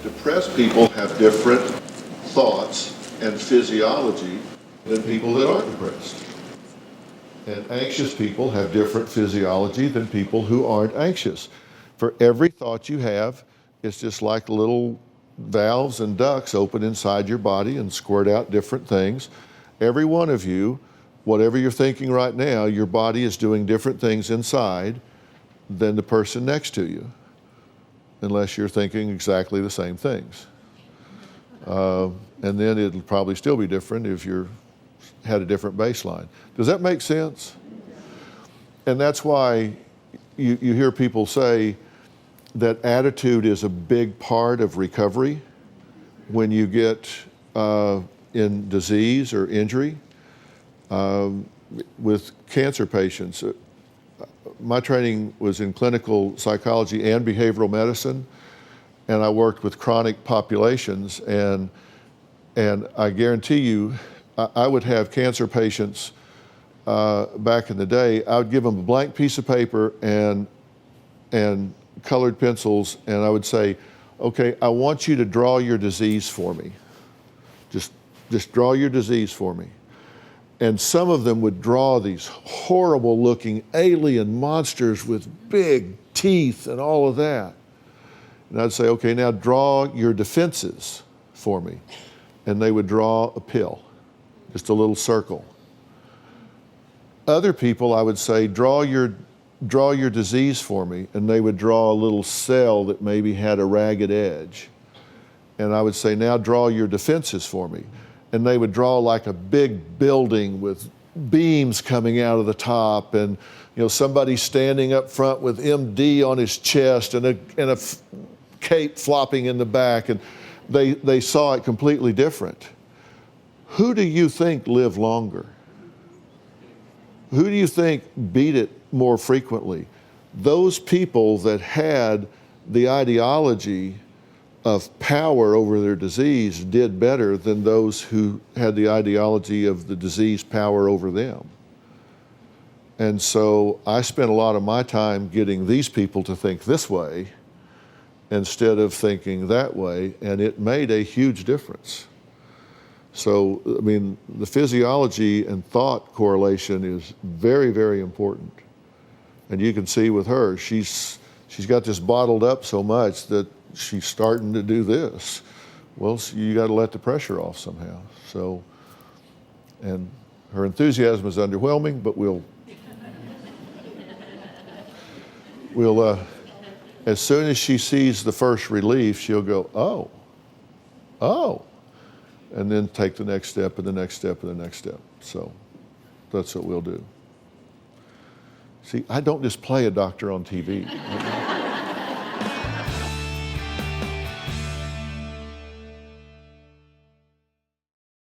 Depressed people have different thoughts and physiology than people that aren't depressed. And anxious people have different physiology than people who aren't anxious. For every thought you have, it's just like little valves and ducts open inside your body and squirt out different things. Every one of you, whatever you're thinking right now, your body is doing different things inside than the person next to you, unless you're thinking exactly the same things. And then it'll probably still be different if you had a different baseline. Does that make sense? And that's why you hear people say that attitude is a big part of recovery when you get in disease or injury. With cancer patients, my training was in clinical psychology and behavioral medicine, and I worked with chronic populations, and I guarantee you, I would have cancer patients back in the day. I would give them a blank piece of paper and colored pencils, and I would say, okay, I want you to draw your disease for me. Just draw your disease for me. And some of them would draw these horrible looking alien monsters with big teeth and all of that. And I'd say, okay, now draw your defenses for me. And they would draw a pill, just a little circle. Other people, I would say, draw your disease for me, and they would draw a little cell that maybe had a ragged edge. And I would say, now draw your defenses for me. And they would draw like a big building with beams coming out of the top, and somebody standing up front with MD on his chest and a cape flopping in the back, and they saw it completely different. Who do you think lived longer? Who do you think beat it more frequently? Those people that had the ideology of power over their disease did better than those who had the ideology of the disease power over them. And so I spent a lot of my time getting these people to think this way instead of thinking that way, and it made a huge difference. So, I mean, the physiology and thought correlation is very, very important. And you can see with her, she's got this bottled up so much that she's starting to do this. Well, you got to let the pressure off somehow. So, and her enthusiasm is underwhelming, but we'll as soon as she sees the first relief, she'll go, oh, and then take the next step and the next step and the next step. So that's what we'll do. See, I don't just play a doctor on TV.